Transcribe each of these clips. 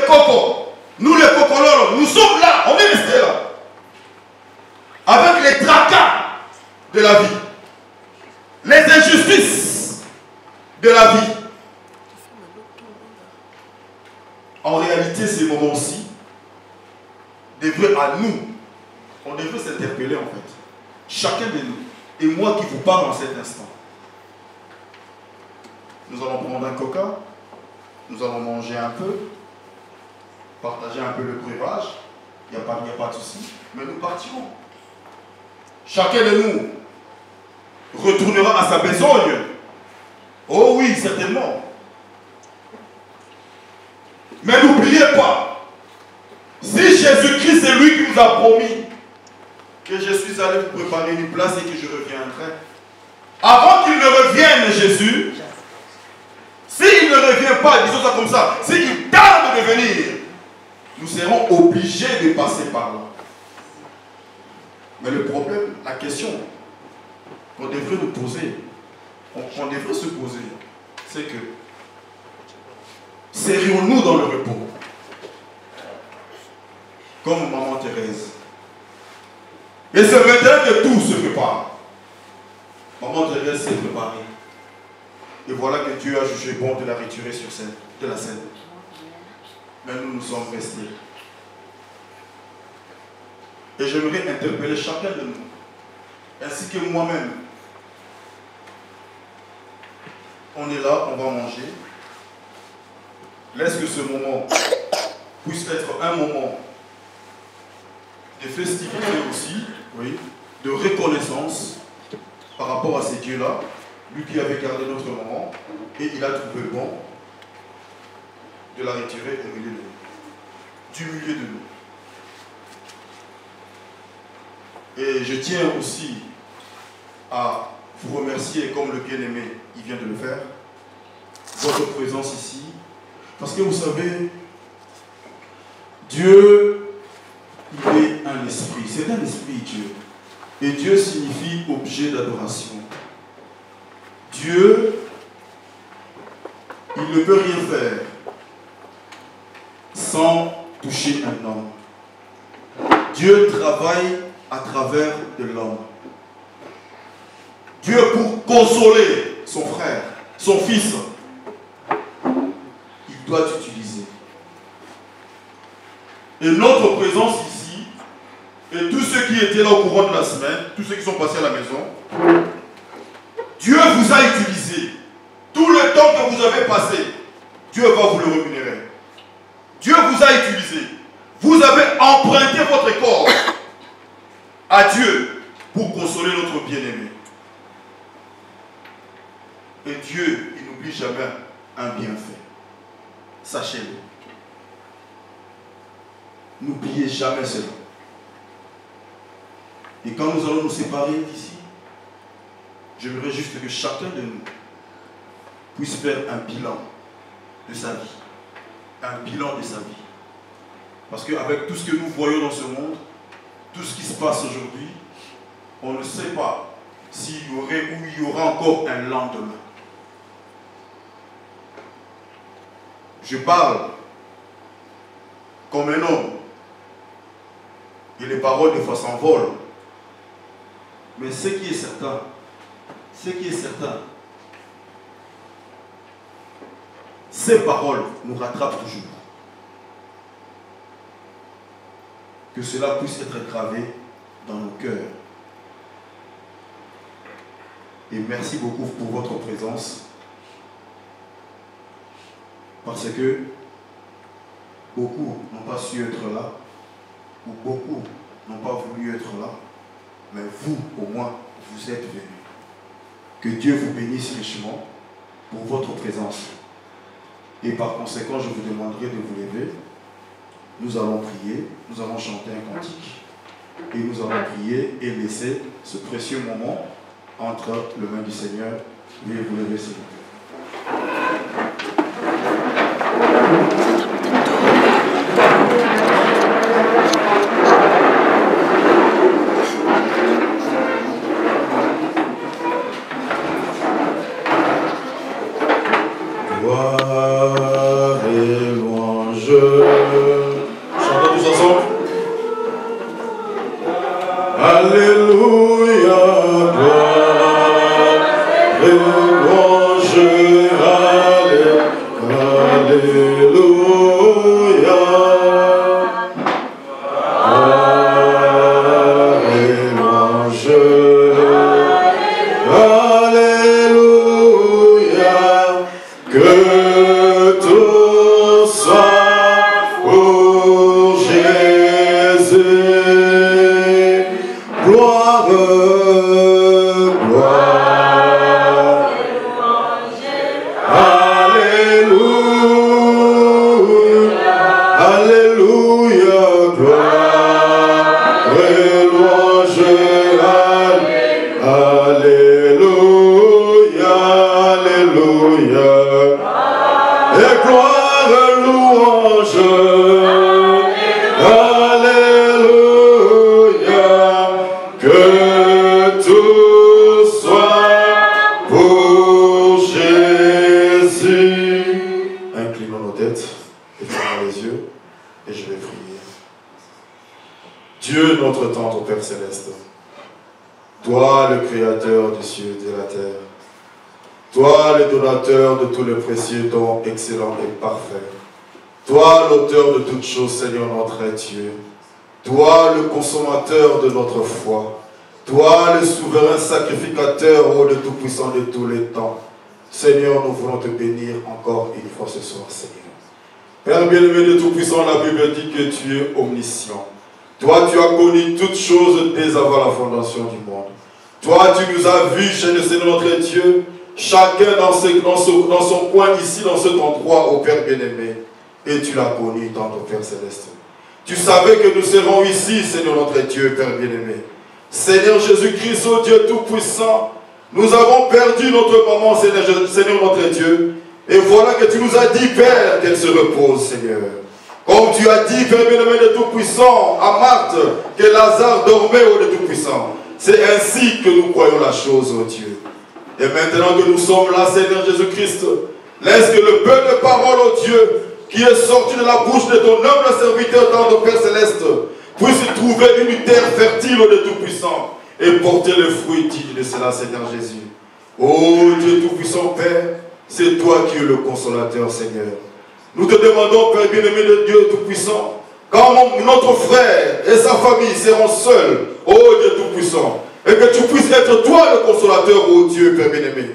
cocos, nous les cocololos, nous sommes là, on est restés là. Avec les tracas de la vie, les injustices de la vie. En réalité, ces moments-ci devraient à nous, on devrait s'interpeller en fait. Chacun de nous, et moi qui vous parle en cet instant. Nous allons prendre un coca, nous allons manger un peu, partager un peu le breuvage, il n'y a pas de souci, mais nous partirons. Chacun de nous retournera à sa besogne. Oh oui, certainement. Mais n'oubliez pas, si Jésus-Christ est lui qui nous a promis que je suis allé vous préparer une place et que je reviendrai, avant qu'il ne revienne, Jésus, s'il ne revient pas, disons ça comme ça, s'il tarde de venir, nous serons obligés de passer par là. Mais le problème, la question qu'on devrait nous poser, qu'on devrait se poser, c'est que serions-nous dans le repos? Comme maman Thérèse. Et c'est maintenant que tout se prépare. Maman Thérèse s'est préparée. Et voilà que Dieu a jugé bon de la retirer sur scène, de la scène. Mais nous sommes restés. Et j'aimerais interpeller chacun de nous, ainsi que moi-même. On est là, on va manger. Laisse que ce moment puisse être un moment de festivité aussi, oui, de reconnaissance par rapport à ces dieux-là, lui qui avait gardé notre moment, et il a trouvé bon de la retirer au milieu de nous, du milieu de nous. Et je tiens aussi à vous remercier, comme le bien-aimé, il vient de le faire, votre présence ici, parce que vous savez, Dieu, il est un esprit, c'est un esprit Dieu, et Dieu signifie objet d'adoration. Dieu, il ne peut rien faire sans toucher un homme. Dieu travaille à travers de l'homme. Dieu, pour consoler son frère, son fils, il doit t'utiliser. Et notre présence ici, et tous ceux qui étaient là au courant de la semaine, tous ceux qui sont passés à la maison, Dieu vous a utilisé. Tout le temps que vous avez passé, Dieu va vous le rémunérer. Dieu vous a utilisé. Vous avez emprunté votre corps à Dieu pour consoler notre bien-aimé. Et Dieu, il n'oublie jamais un bienfait. Sachez-le. N'oubliez jamais cela. Et quand nous allons nous séparer d'ici, j'aimerais juste que chacun de nous puisse faire un bilan de sa vie. Un bilan de sa vie. Parce qu'avec tout ce que nous voyons dans ce monde, tout ce qui se passe aujourd'hui, on ne sait pas s'il y aurait ou il y aura encore un lendemain. Je parle comme un homme. Et les paroles des fois s'envolent. Mais ce qui est certain, ces paroles nous rattrapent toujours. Que cela puisse être gravé dans nos cœurs. Et merci beaucoup pour votre présence. Parce que beaucoup n'ont pas su être là, ou beaucoup n'ont pas voulu être là, mais vous, au moins, vous êtes venus. Que Dieu vous bénisse richement pour votre présence. Et par conséquent, je vous demanderai de vous lever. Nous allons prier, nous allons chanter un cantique. Et nous allons prier et laisser ce précieux moment entre les mains du Seigneur. Veuillez vous lever, s'il vous plaît. Gloire et louange Chantons tous ensemble. Alléluia, gloire et louange, Alléluia, gloire et louange, Alléluia, que tout soit pour Jésus. Gloire, gloire, Alléluia, Alléluia, gloire et louange, Alléluia, Alléluia, et gloire et louange, Alléluia, que tout soit pour Jésus. Inclinons nos têtes et fermons les yeux et je vais prier. Dieu notre tendre Père Céleste, toi le Créateur du ciel et de la terre, toi le donateur de tous les précieux dons excellents et parfaits, toi l'auteur de toutes choses, Seigneur notre Dieu, toi le consommateur de notre foi, toi le souverain sacrificateur, ô le Tout-Puissant de tous les temps. Seigneur, nous voulons te bénir encore une fois ce soir, Seigneur. Père bien-aimé de Tout-Puissant, la Bible dit que tu es omniscient. Toi, tu as connu toutes choses dès avant la fondation du monde. Toi, tu nous as vus, Seigneur notre Dieu, chacun dans son coin ici, dans cet endroit, ô Père bien-aimé. Et tu l'as connu dans ton Père Céleste. Tu savais que nous serons ici, Seigneur notre Dieu, Père bien-aimé. Seigneur Jésus-Christ, ô Dieu Tout-Puissant, nous avons perdu notre maman, Seigneur notre Dieu. Et voilà que tu nous as dit, Père, qu'elle se repose, Seigneur. Comme tu as dit, Père bien-aimé de Tout-Puissant, à Marthe, que Lazare dormait, ô Dieu Tout-Puissant. C'est ainsi que nous croyons la chose, ô Dieu. Et maintenant que nous sommes là, Seigneur Jésus-Christ, laisse que le peu de parole, ô Dieu, qui est sorti de la bouche de ton humble serviteur dans ton Père Céleste, puisse trouver une terre fertile, ô Dieu Tout-Puissant, et porter le fruit digne de cela, Seigneur Jésus. Ô Dieu Tout-Puissant, Père, c'est toi qui es le consolateur, Seigneur. Nous te demandons, Père bien-aimé de Dieu Tout-Puissant, quand notre frère et sa famille seront seuls, ô Dieu Tout-Puissant, et que tu puisses être toi le consolateur, ô Dieu, Père bien-aimé.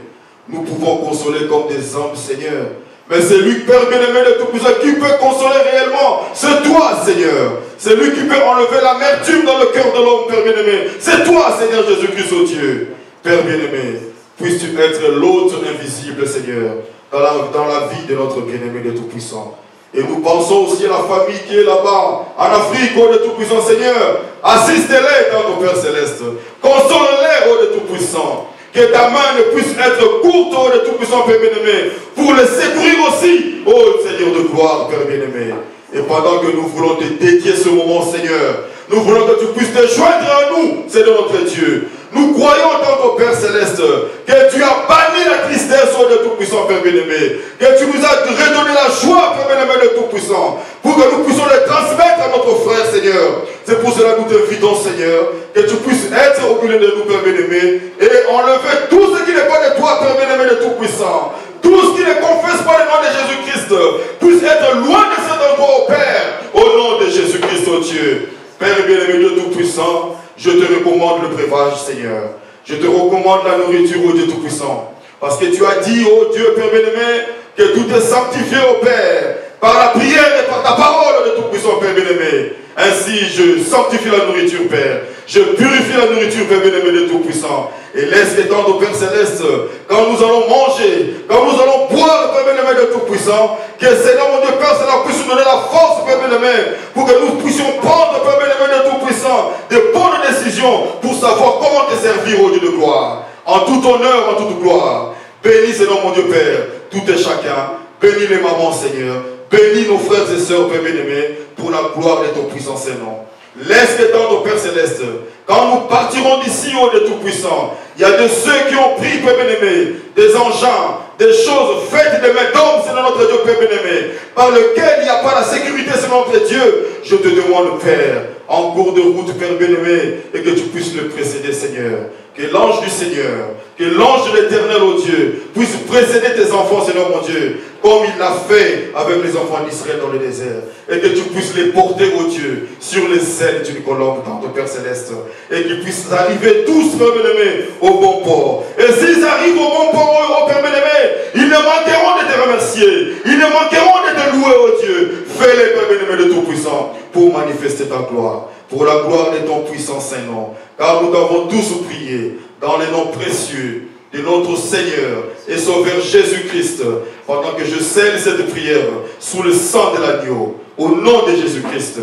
Nous pouvons consoler comme des hommes, Seigneur. Mais c'est lui, Père bien-aimé de Tout-Puissant, qui peut consoler réellement. C'est toi, Seigneur. C'est lui qui peut enlever l'amertume dans le cœur de l'homme, Père bien-aimé. C'est toi, Seigneur Jésus-Christ, ô Dieu. Père bien-aimé, puisses-tu être l'autre invisible, Seigneur, dans la vie de notre bien-aimé de Tout-Puissant. Et nous pensons aussi à la famille qui est là-bas, en Afrique, ô de Tout-Puissant, Seigneur. Assiste-les dans ton Père Céleste. Console-les, ô de Tout-Puissant. Que ta main ne puisse être courte, ô de Tout-Puissant, Père bien-aimé, pour les secourir aussi, ô Seigneur de gloire, Père bien-aimé. Et pendant que nous voulons te dédier ce moment, Seigneur, nous voulons que tu puisses te joindre à nous, Seigneur notre Dieu. Nous croyons dans ton Père Céleste que tu as banni la tristesse, ô de Tout-Puissant, Père bien-aimé. Que tu nous as redonné la joie, Père bien-aimé de Tout-Puissant, pour que nous puissions le transmettre à notre frère, Seigneur. C'est pour cela que nous t'invitons, Seigneur, que tu puisses être au milieu de nous, Père bien-aimé, et enlever tout ce qui n'est pas de toi, Père bien-aimé de Tout-Puissant. Tout ce qui ne confesse pas le nom de Jésus-Christ puisse être loin de cet endroit, au Père, au nom de Jésus-Christ, ô Dieu. Père bien-aimé de Tout-Puissant, je te recommande le breuvage, Seigneur. Je te recommande la nourriture, ô Dieu Tout-Puissant. Parce que tu as dit, ô Dieu, Père bien-aimé, que tout est sanctifié, ô Père, par la prière et par ta parole, de Tout-Puissant, Père bien-aimé. Ainsi, je sanctifie la nourriture, Père. Je purifie la nourriture, Père bien-aimé de Tout-Puissant. Et laisse étendre au Père Céleste, quand nous allons manger, quand nous allons boire, Père bien-aimé de Tout-Puissant, que Seigneur, mon Dieu, Père, cela puisse nous donner la force, Père bien-aimé, pour que nous puissions prendre, Père bien-aimé de Tout-Puissant, de bonnes décisions pour savoir comment te servir, au Dieu de gloire. En tout honneur, en toute gloire. Bénis, Seigneur, mon Dieu, Père, tout et chacun. Bénis les mamans, Seigneur. Bénis nos frères et sœurs, Père bien-aimé, pour la gloire de ton puissant Seigneur. Laisse étendre au Père Céleste. Quand nous partirons d'ici, ô de Tout-Puissant, il y a de ceux qui ont pris, Père bien-aimé, des engins, des choses faites de mes d'hommes, Seigneur notre Dieu, Père bien-aimé, par lequel il n'y a pas la sécurité, Seigneur notre Dieu. Je te demande, Père, en cours de route, Père bien-aimé, et que tu puisses le précéder, Seigneur. Que l'ange du Seigneur, que l'ange de l'Éternel, oh Dieu, puisse précéder tes enfants, Seigneur mon Dieu, comme il l'a fait avec les enfants d'Israël dans le désert. Et que tu puisses les porter, oh Dieu, sur les ailes d'une colombe dans ton Père Céleste. Et qu'ils puissent arriver tous, Père bien-aimé, au bon port. Et s'ils arrivent au bon port, oh Père bien-aimé, ils ne manqueront de te remercier. Ils ne manqueront de te louer, oh Dieu. Fais-les, Père bien-aimé, de Tout-Puissant, pour manifester ta gloire. Pour la gloire de ton puissant Saint-Nom. Car nous t'avons tous prié dans les noms précieux de notre Seigneur et Sauveur Jésus-Christ, pendant que je scelle cette prière sous le sang de l'agneau, au nom de Jésus-Christ.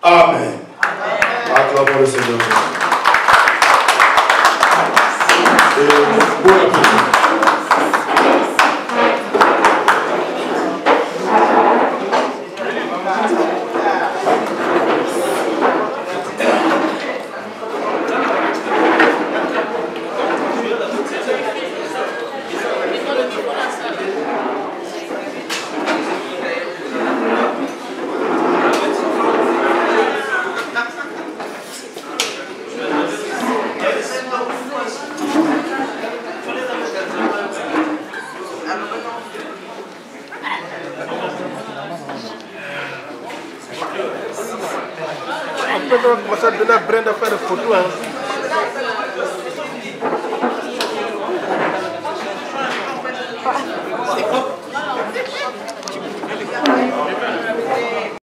Amen. Acclamons le Seigneur. Et bon appétit. On va de la Brenda faire des photos. Hein.